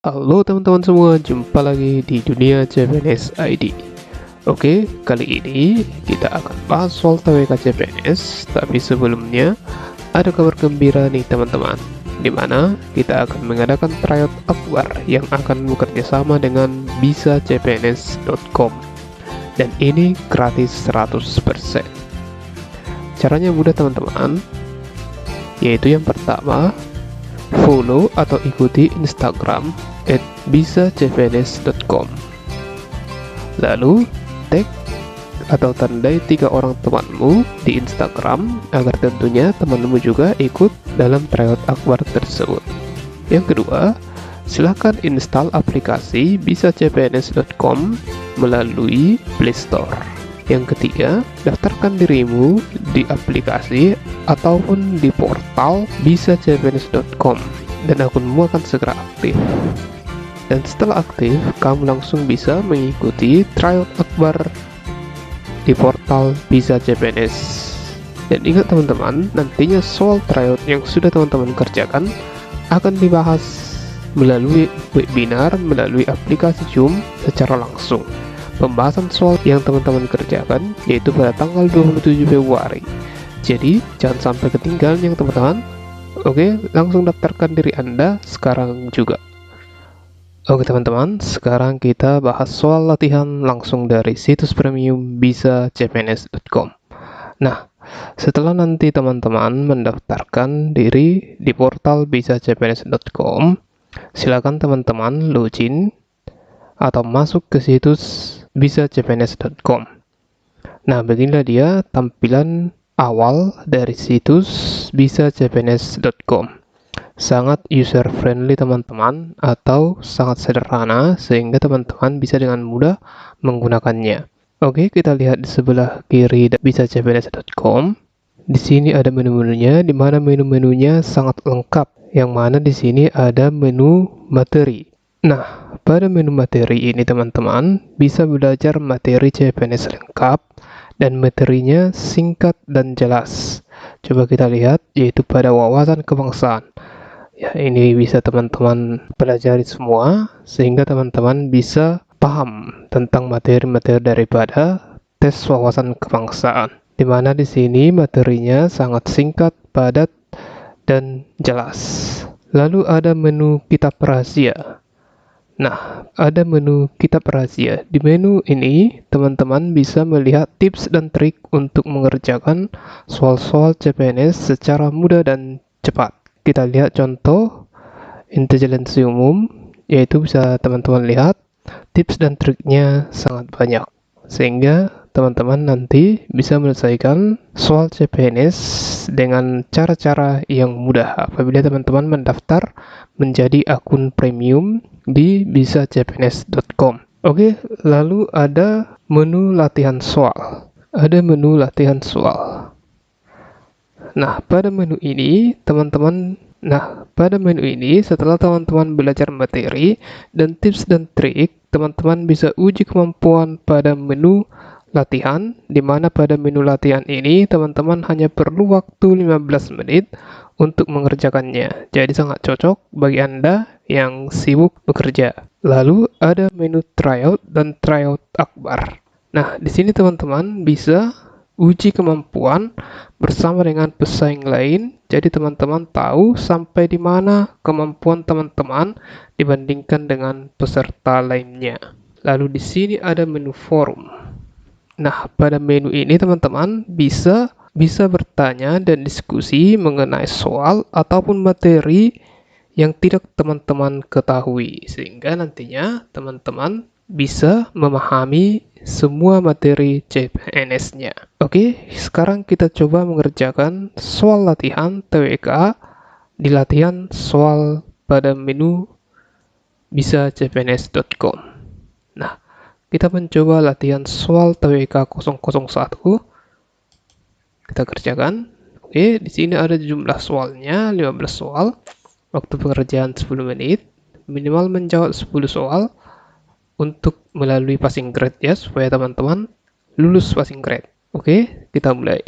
Halo teman-teman semua, jumpa lagi di Dunia CPNS ID. Oke, kali ini kita akan bahas soal TWK CPNS, tapi sebelumnya ada kabar gembira nih teman-teman, dimana kita akan mengadakan tryout akbar yang akan bekerja sama dengan bisacpns.com, dan ini gratis 100%. Caranya mudah teman-teman, yaitu yang pertama, follow atau ikuti Instagram @bisacpns.com. Lalu tag atau tandai 3 orang temanmu di Instagram agar tentunya temanmu juga ikut dalam tryout akbar tersebut. Yang kedua, silakan install aplikasi bisacpns.com melalui Play Store. Yang ketiga, daftarkan dirimu di aplikasi ataupun di portal bisacpns.com dan akunmu akan segera aktif. Dan setelah aktif, kamu langsung bisa mengikuti tryout akbar di portal Bisa CPNS. Dan ingat teman-teman, nantinya soal tryout yang sudah teman-teman kerjakan akan dibahas melalui webinar, melalui aplikasi Zoom secara langsung. Pembahasan soal yang teman-teman kerjakan yaitu pada tanggal 27 Februari. Jadi, jangan sampai ketinggalan yang teman-teman. Oke, langsung daftarkan diri Anda sekarang juga. Oke teman-teman, sekarang kita bahas soal latihan langsung dari situs premium bisacpns.com. Nah, setelah nanti teman-teman mendaftarkan diri di portal bisacpns.com, silakan teman-teman login atau masuk ke situs bisacpns.com. Nah, beginilah dia tampilan awal dari situs bisacpns.com. Sangat user friendly teman-teman, atau sangat sederhana sehingga teman-teman bisa dengan mudah menggunakannya. Oke, kita lihat di sebelah kiri bisacpns.com. Di sini ada menu-menunya, di mana menu-menunya sangat lengkap. Yang mana di sini ada menu materi. Nah, pada menu materi ini teman-teman bisa belajar materi CPNS lengkap dan materinya singkat dan jelas. Coba kita lihat, yaitu pada wawasan kebangsaan. Ya, ini bisa teman-teman pelajari semua sehingga teman-teman bisa paham tentang materi-materi daripada tes wawasan kebangsaan. Di mana di sini materinya sangat singkat, padat, dan jelas. Lalu ada menu kitab rahasia. Nah, ada menu kitab rahasia. Di menu ini, teman-teman bisa melihat tips dan trik untuk mengerjakan soal-soal CPNS secara mudah dan cepat. Kita lihat contoh intelijensi umum, yaitu bisa teman-teman lihat tips dan triknya sangat banyak, sehingga teman-teman nanti bisa menyelesaikan soal CPNS dengan cara-cara yang mudah apabila teman-teman mendaftar menjadi akun premium di bisacpns.com. Oke, lalu ada menu latihan soal. Ada menu latihan soal. Nah, pada menu ini setelah teman-teman belajar materi dan tips dan trik, teman-teman bisa uji kemampuan pada menu latihan, di mana pada menu latihan ini teman-teman hanya perlu waktu 15 menit untuk mengerjakannya. Jadi sangat cocok bagi Anda yang sibuk bekerja. Lalu ada menu tryout dan tryout akbar. Nah, di sini teman-teman bisa uji kemampuan bersama dengan pesaing lain, jadi teman-teman tahu sampai di mana kemampuan teman-teman dibandingkan dengan peserta lainnya. Lalu di sini ada menu forum. Nah, pada menu ini teman-teman bisa bertanya dan diskusi mengenai soal ataupun materi yang tidak teman-teman ketahui, sehingga nantinya teman-teman bisa memahami semua materi CPNS-nya. Oke, sekarang kita coba mengerjakan soal latihan TWK di latihan soal pada menu bisacpns.com. Nah, kita mencoba latihan soal TWK 001. Kita kerjakan. Oke, di sini ada jumlah soalnya 15 soal. Waktu pengerjaan 10 menit. Minimal menjawab 10 soal untuk melalui passing grade ya, supaya teman-teman lulus passing grade. Oke, kita mulai.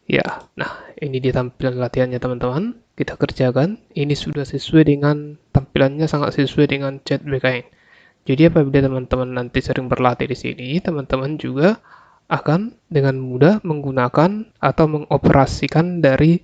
Ya, nah ini dia tampilan latihannya teman-teman. Kita kerjakan. Ini sudah sesuai dengan tampilan tampilannya sangat sesuai dengan chat BKN. Jadi apabila teman-teman nanti sering berlatih di sini, teman-teman juga akan dengan mudah menggunakan atau mengoperasikan dari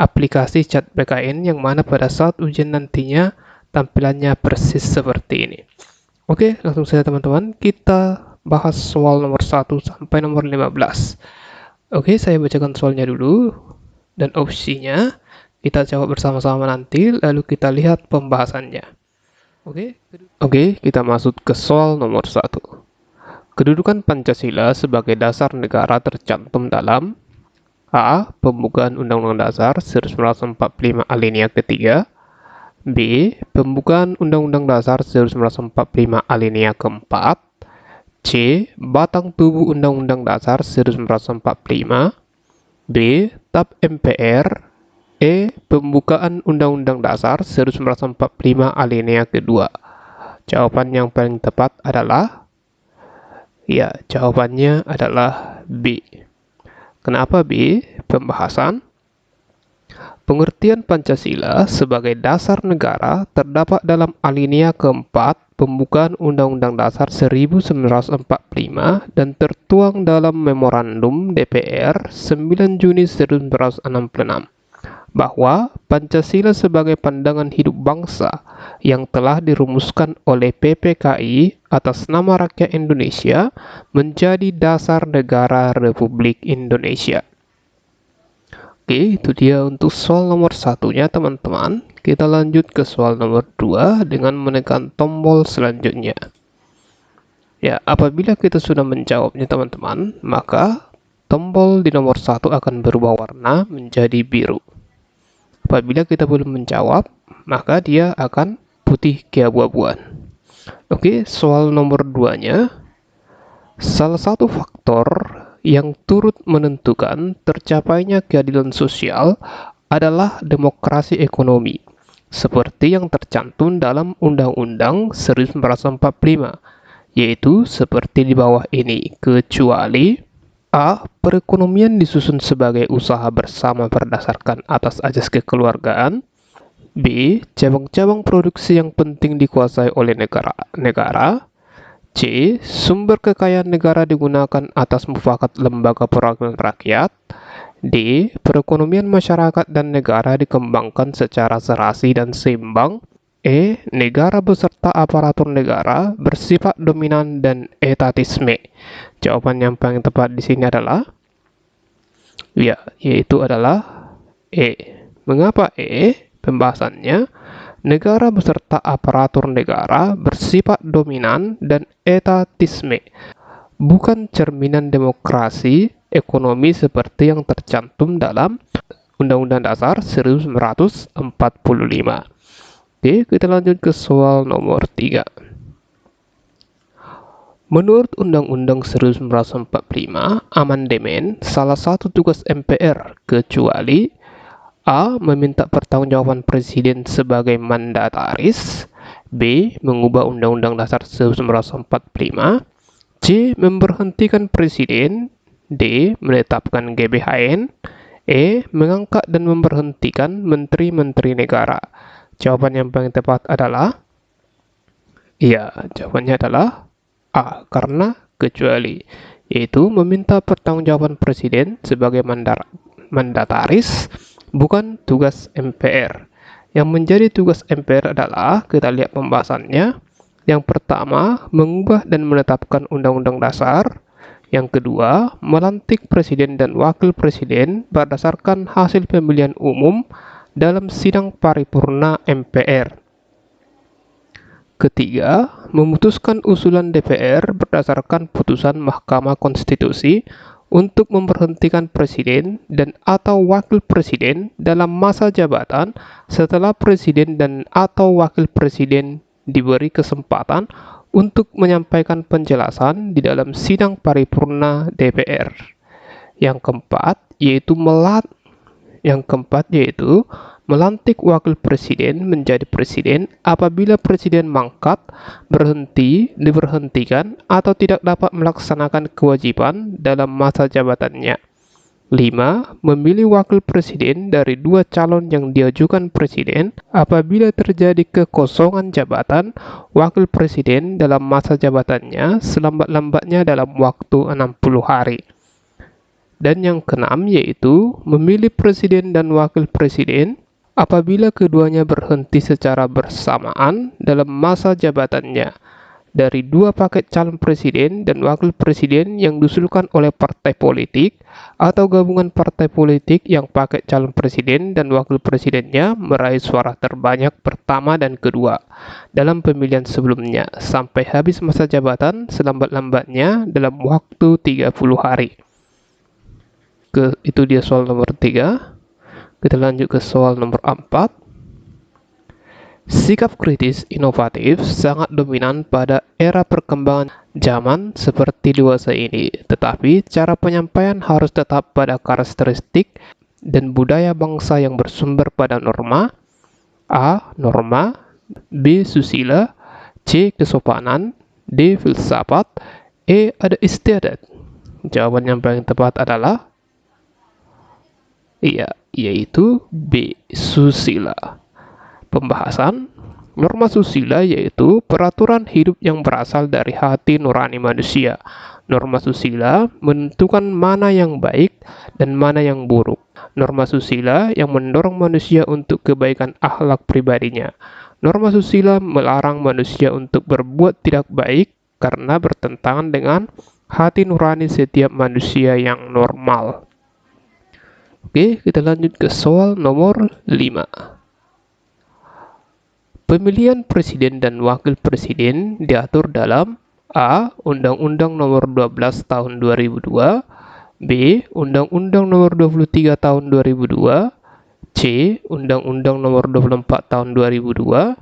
aplikasi chat BKN yang mana pada saat ujian nantinya tampilannya persis seperti ini. Oke, langsung saja teman-teman, kita bahas soal nomor 1 sampai nomor 15. Oke, saya bacakan soalnya dulu dan opsinya. Kita jawab bersama-sama nanti, lalu kita lihat pembahasannya. Oke, kita masuk ke soal nomor 1. Kedudukan Pancasila sebagai dasar negara tercantum dalam A. Pembukaan Undang-Undang Dasar 1945 alinea ketiga. B. Pembukaan Undang-Undang Dasar 1945 alinea keempat. C. Batang tubuh Undang-Undang Dasar 1945. B. TAP MPR. E. Pembukaan Undang-Undang Dasar 1945 alinea kedua. Jawaban yang paling tepat adalah jawabannya adalah B. Kenapa B? Pembahasan. Pengertian Pancasila sebagai dasar negara terdapat dalam alinea keempat pembukaan Undang-Undang Dasar 1945 dan tertuang dalam Memorandum DPR 9 Juni 1966 bahwa Pancasila sebagai pandangan hidup bangsa yang telah dirumuskan oleh PPKI atas nama rakyat Indonesia menjadi dasar negara Republik Indonesia. Oke, itu dia untuk soal nomor 1-nya teman-teman. Kita lanjut ke soal nomor 2 dengan menekan tombol selanjutnya. Ya, apabila kita sudah menjawabnya teman-teman, maka tombol di nomor 1 akan berubah warna menjadi biru. Apabila kita belum menjawab, maka dia akan putih keabu-abuan. Oke, soal nomor 2-nya. Salah satu faktor yang turut menentukan tercapainya keadilan sosial adalah demokrasi ekonomi, seperti yang tercantum dalam Undang-Undang 1945, yaitu seperti di bawah ini, kecuali A. Perekonomian disusun sebagai usaha bersama berdasarkan atas azas kekeluargaan. B. Cabang-cabang produksi yang penting dikuasai oleh negara. C. Sumber kekayaan negara digunakan atas mufakat lembaga perwakilan rakyat. D. Perekonomian masyarakat dan negara dikembangkan secara serasi dan seimbang. E. Negara beserta aparatur negara bersifat dominan dan etatisme. Jawaban yang paling tepat di sini adalah yaitu adalah E. Mengapa E? Pembahasannya, negara beserta aparatur negara bersifat dominan dan etatisme, bukan cerminan demokrasi ekonomi seperti yang tercantum dalam Undang-Undang Dasar 1945. Oke, kita lanjut ke soal nomor 3. Menurut Undang-Undang 1945 amandemen, salah satu tugas MPR kecuali A. Meminta pertanggungjawaban Presiden sebagai mandataris. B. Mengubah Undang-Undang Dasar 1945. C. Memberhentikan Presiden. D. Menetapkan GBHN. E. Mengangkat dan memberhentikan menteri-menteri negara. Jawaban yang paling tepat adalah jawabannya adalah A. Karena kecuali, yaitu meminta pertanggungjawaban Presiden sebagai mandataris, bukan tugas MPR. Yang menjadi tugas MPR adalah, kita lihat pembahasannya. Yang pertama, mengubah dan menetapkan Undang-Undang Dasar. Yang kedua, melantik Presiden dan Wakil Presiden berdasarkan hasil pemilihan umum dalam sidang paripurna MPR. Ketiga, memutuskan usulan DPR berdasarkan putusan Mahkamah Konstitusi untuk memberhentikan Presiden dan atau Wakil Presiden dalam masa jabatan setelah Presiden dan atau Wakil Presiden diberi kesempatan untuk menyampaikan penjelasan di dalam sidang paripurna DPR. Yang keempat yaitu melantik Wakil Presiden menjadi Presiden apabila Presiden mangkat, diberhentikan, atau tidak dapat melaksanakan kewajiban dalam masa jabatannya. 5. Memilih wakil presiden dari dua calon yang diajukan presiden apabila terjadi kekosongan jabatan wakil presiden dalam masa jabatannya selambat-lambatnya dalam waktu 60 hari. Dan yang keenam yaitu memilih presiden dan wakil presiden apabila keduanya berhenti secara bersamaan dalam masa jabatannya dari dua paket calon presiden dan wakil presiden yang diusulkan oleh partai politik atau gabungan partai politik yang paket calon presiden dan wakil presidennya meraih suara terbanyak pertama dan kedua dalam pemilihan sebelumnya sampai habis masa jabatan selambat-lambatnya dalam waktu 30 hari. Itu dia soal nomor 3. Kita lanjut ke soal nomor 4. Sikap kritis inovatif sangat dominan pada era perkembangan zaman seperti dewasa ini, tetapi cara penyampaian harus tetap pada karakteristik dan budaya bangsa yang bersumber pada norma. A. Norma, B. Susila, C. Kesopanan, D. Filsafat, E. Ada istiadat. Jawaban yang paling tepat adalah yaitu B. Susila. Pembahasan. Norma susila yaitu peraturan hidup yang berasal dari hati nurani manusia. Norma susila menentukan mana yang baik dan mana yang buruk. Norma susila yang mendorong manusia untuk kebaikan akhlak pribadinya. Norma susila melarang manusia untuk berbuat tidak baik karena bertentangan dengan hati nurani setiap manusia yang normal. Oke, kita lanjut ke soal nomor 5. Pemilihan presiden dan wakil presiden diatur dalam A. Undang-Undang Nomor 12 Tahun 2002, B. Undang-Undang Nomor 23 Tahun 2002, C. Undang-Undang Nomor 24 Tahun 2002,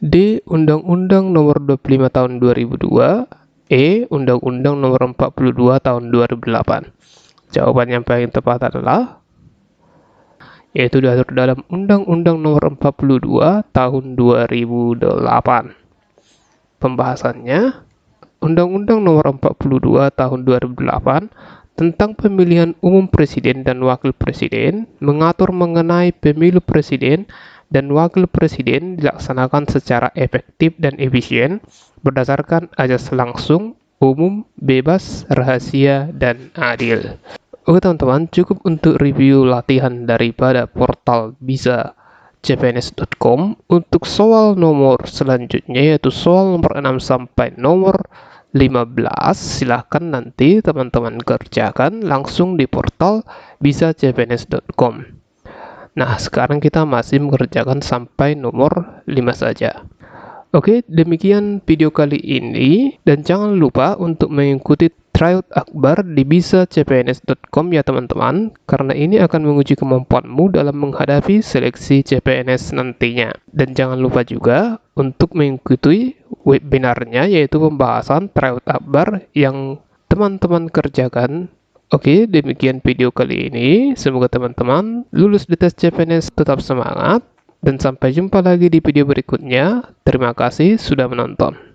D. Undang-Undang Nomor 25 Tahun 2002, E. Undang-Undang Nomor 42 Tahun 2008. Jawaban yang paling tepat adalah yaitu diatur dalam Undang-Undang Nomor 42 Tahun 2008. Pembahasannya, Undang-Undang Nomor 42 Tahun 2008 tentang pemilihan umum presiden dan wakil presiden mengatur mengenai pemilu presiden dan wakil presiden dilaksanakan secara efektif dan efisien berdasarkan azas langsung, umum, bebas, rahasia, dan adil. Oke teman-teman, cukup untuk review latihan daripada portal bisacpns.com. Untuk soal nomor selanjutnya yaitu soal nomor 6 sampai nomor 15, silahkan nanti teman-teman kerjakan langsung di portal bisacpns.com. Nah, sekarang kita masih mengerjakan sampai nomor 5 saja. Oke, demikian video kali ini dan jangan lupa untuk mengikuti tryout akbar di bisacpns.com ya teman-teman, karena ini akan menguji kemampuanmu dalam menghadapi seleksi CPNS nantinya. Dan jangan lupa juga untuk mengikuti webinarnya yaitu pembahasan tryout akbar yang teman-teman kerjakan. Oke, demikian video kali ini. Semoga teman-teman lulus di tes CPNS, tetap semangat dan sampai jumpa lagi di video berikutnya. Terima kasih sudah menonton.